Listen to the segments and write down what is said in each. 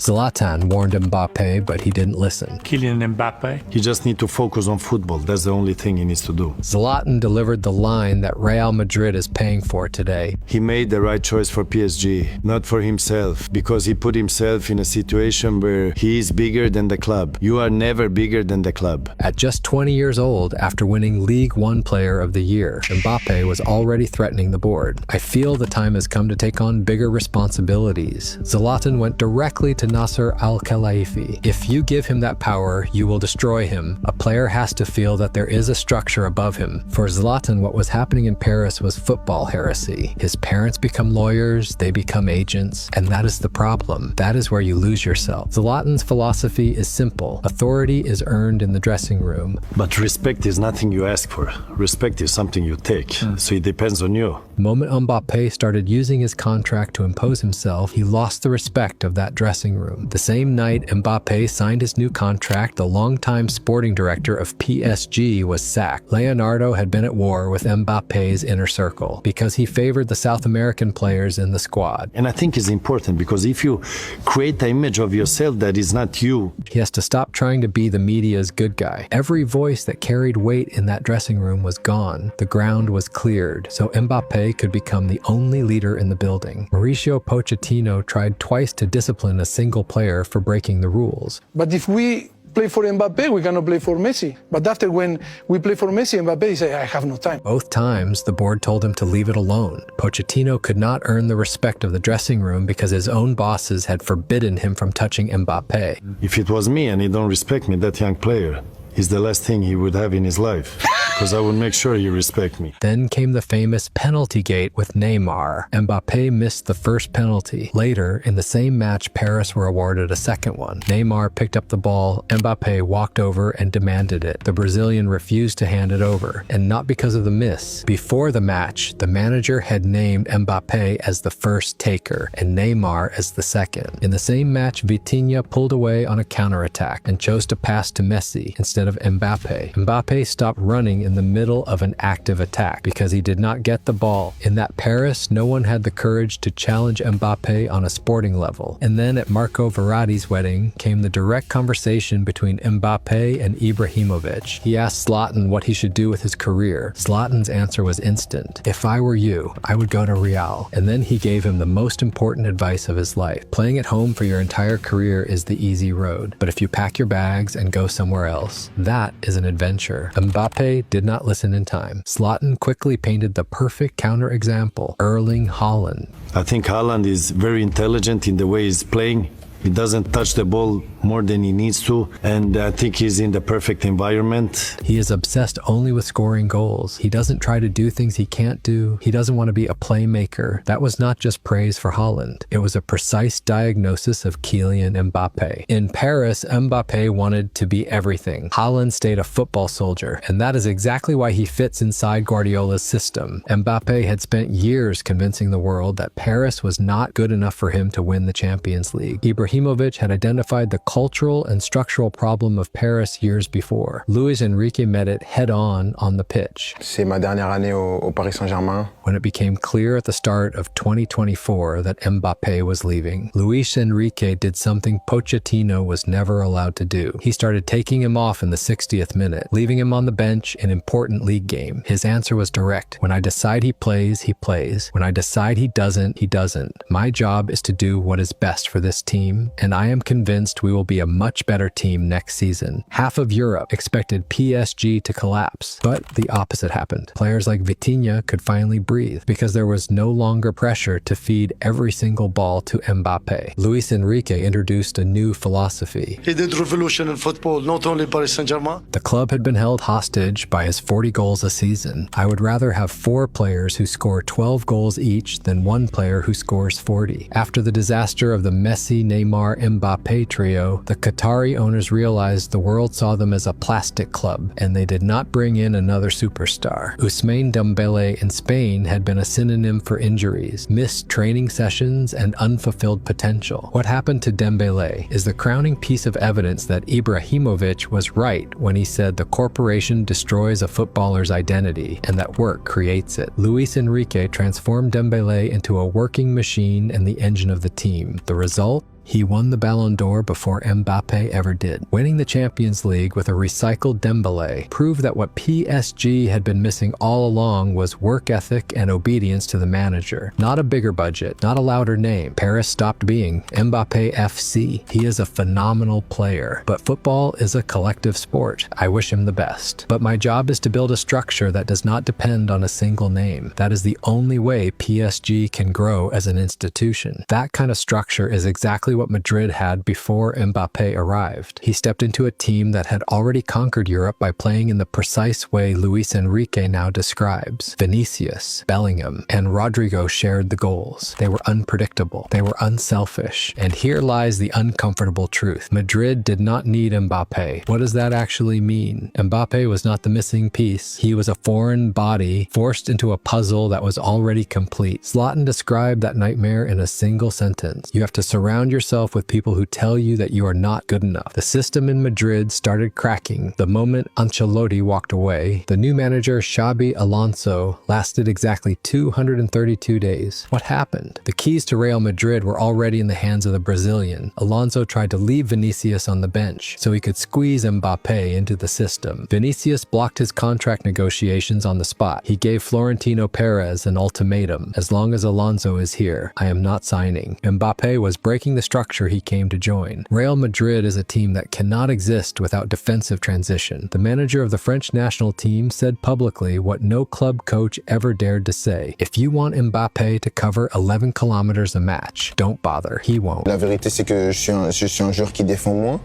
Zlatan warned Mbappé, but he didn't listen. Kylian Mbappé. He just needs to focus on football. That's the only thing he needs to do. Zlatan delivered the line that Real Madrid is paying for today. He made the right choice for PSG, not for himself, because he put himself in a situation where he is bigger than the club. You are never bigger than the club. At just 20 years old, after winning League One Player of the Year, Mbappé was already threatening the board. I feel the time has come to take on bigger responsibilities. Zlatan went directly to Nasser Al-Khelaifi. If you give him that power, you will destroy him. A player has to feel that there is a structure above him. For Zlatan, what was happening in Paris was football heresy. His parents become lawyers, they become agents, and that is the problem. That is where you lose yourself. Zlatan's philosophy is simple. Authority is earned in the dressing room. But respect is nothing you ask for. Respect is something you take. So it depends on you. The moment Mbappé started using his contract to impose himself, he lost the respect of that dressing room. The same night Mbappé signed his new contract, the longtime sporting director of PSG was sacked. Leonardo had been at war with Mbappé's inner circle because he favored the South American players in the squad. And I think it's important because if you create an image of yourself that is not you, he has to stop trying to be the media's good guy. Every voice that carried weight in that dressing room was gone. The ground was cleared, so Mbappé could become the only leader in the building. Mauricio Pochettino tried twice to discipline a single player for breaking the rules. But if we play for Mbappé, we cannot play for Messi. But after when we play for Messi, Mbappé say, I have no time. Both times, the board told him to leave it alone. Pochettino could not earn the respect of the dressing room because his own bosses had forbidden him from touching Mbappé. If it was me and he don't respect me, that young player is the last thing he would have in his life. Because I would make sure you respect me. Then came the famous penalty gate with Neymar. Mbappé missed the first penalty. Later, in the same match, Paris were awarded a second one. Neymar picked up the ball. Mbappé walked over and demanded it. The Brazilian refused to hand it over, and not because of the miss. Before the match, the manager had named Mbappé as the first taker and Neymar as the second. In the same match, Vitinha pulled away on a counterattack and chose to pass to Messi instead of Mbappé. Mbappé stopped running in the middle of an active attack because he did not get the ball. In that Paris, no one had the courage to challenge Mbappé on a sporting level. And then at Marco Verratti's wedding came the direct conversation between Mbappé and Ibrahimovic. He asked Zlatan what he should do with his career. Zlatan's answer was instant. If I were you, I would go to Real. And then he gave him the most important advice of his life. Playing at home for your entire career is the easy road. But if you pack your bags and go somewhere else, that is an adventure. Mbappé did not listen in time. Zlatan quickly painted the perfect counterexample, Erling Haaland. I think Haaland is very intelligent in the way he's playing. He doesn't touch the ball more than he needs to, and I think he's in the perfect environment. He is obsessed only with scoring goals. He doesn't try to do things he can't do. He doesn't want to be a playmaker. That was not just praise for Haaland. It was a precise diagnosis of Kylian Mbappé. In Paris, Mbappé wanted to be everything. Haaland stayed a football soldier, and that is exactly why he fits inside Guardiola's system. Mbappé had spent years convincing the world that Paris was not good enough for him to win the Champions League. Ibrahimovic had identified the cultural and structural problem of Paris years before. Luis Enrique met it head-on the pitch. C'est ma dernière année au Paris Saint-Germain. When it became clear at the start of 2024 that Mbappé was leaving, Luis Enrique did something Pochettino was never allowed to do. He started taking him off in the 60th minute, leaving him on the bench in important league game. His answer was direct. When I decide he plays, he plays. When I decide he doesn't, he doesn't. My job is to do what is best for this team, and I am convinced we will be a much better team next season. Half of Europe expected PSG to collapse, but the opposite happened. Players like Vitinha could finally breathe because there was no longer pressure to feed every single ball to Mbappé. Luis Enrique introduced a new philosophy. He did revolution in football, not only Paris Saint-Germain. The club had been held hostage by his 40 goals a season. I would rather have 4 players who score 12 goals each than 1 player who scores 40. After the disaster of the Messi, Neymar, Mbappé trio, the Qatari owners realized the world saw them as a plastic club, and they did not bring in another superstar. Ousmane Dembélé in Spain had been a synonym for injuries, missed training sessions, and unfulfilled potential. What happened to Dembélé is the crowning piece of evidence that Ibrahimovic was right when he said the corporation destroys a footballer's identity and that work creates it. Luis Enrique transformed Dembélé into a working machine and the engine of the team. The result? He won the Ballon d'Or before Mbappé ever did. Winning the Champions League with a recycled Dembélé proved that what PSG had been missing all along was work ethic and obedience to the manager. Not a bigger budget, not a louder name. Paris stopped being Mbappé FC. He is a phenomenal player, but football is a collective sport. I wish him the best. But my job is to build a structure that does not depend on a single name. That is the only way PSG can grow as an institution. That kind of structure is exactly what Madrid had before Mbappé arrived. He stepped into a team that had already conquered Europe by playing in the precise way Luis Enrique now describes. Vinicius, Bellingham, and Rodrigo shared the goals. They were unpredictable. They were unselfish. And here lies the uncomfortable truth. Madrid did not need Mbappé. What does that actually mean? Mbappé was not the missing piece. He was a foreign body forced into a puzzle that was already complete. Zlatan described that nightmare in a single sentence. You have to surround yourself with people who tell you that you are not good enough. The system in Madrid started cracking the moment Ancelotti walked away. The new manager, Xabi Alonso, lasted exactly 232 days. What happened? The keys to Real Madrid were already in the hands of the Brazilian. Alonso tried to leave Vinicius on the bench so he could squeeze Mbappé into the system. Vinicius blocked his contract negotiations on the spot. He gave Florentino Perez an ultimatum. As long as Alonso is here, I am not signing. Mbappé was breaking the structure he came to join. Real Madrid is a team that cannot exist without defensive transition. The manager of the French national team said publicly what no club coach ever dared to say. If you want Mbappé to cover 11 kilometers a match, don't bother. He won't. La vérité, c'est que je suis un joueur qui défend moins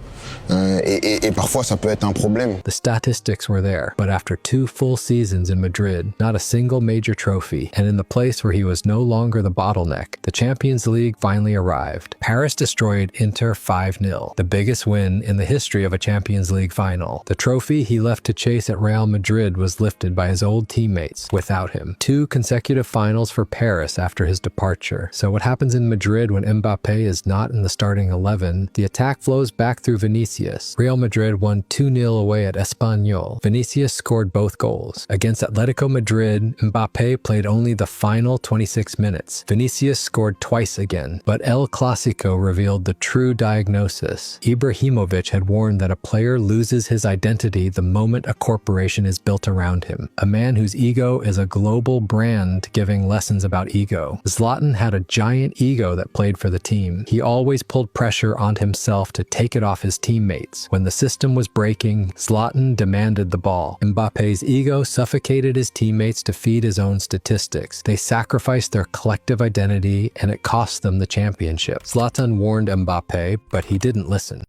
et parfois ça peut être un problème. The statistics were there, but after 2 full seasons in Madrid, not a single major trophy, and in the place where he was no longer the bottleneck, the Champions League finally arrived. Paris destroyed Inter 5-0, the biggest win in the history of a Champions League final. The trophy he left to chase at Real Madrid was lifted by his old teammates without him. 2 consecutive finals for Paris after his departure. So what happens in Madrid when Mbappé is not in the starting 11? The attack flows back through Vinicius. Real Madrid won 2-0 away at Espanyol. Vinicius scored both goals. Against Atletico Madrid, Mbappé played only the final 26 minutes. Vinicius scored twice again, but El Clásico revealed the true diagnosis. Ibrahimovic had warned that a player loses his identity the moment a corporation is built around him. A man whose ego is a global brand giving lessons about ego. Zlatan had a giant ego that played for the team. He always pulled pressure on himself to take it off his teammates. When the system was breaking, Zlatan demanded the ball. Mbappe's ego suffocated his teammates to feed his own statistics. They sacrificed their collective identity, and it cost them the championship. Zlatan warned Mbappé, but he didn't listen.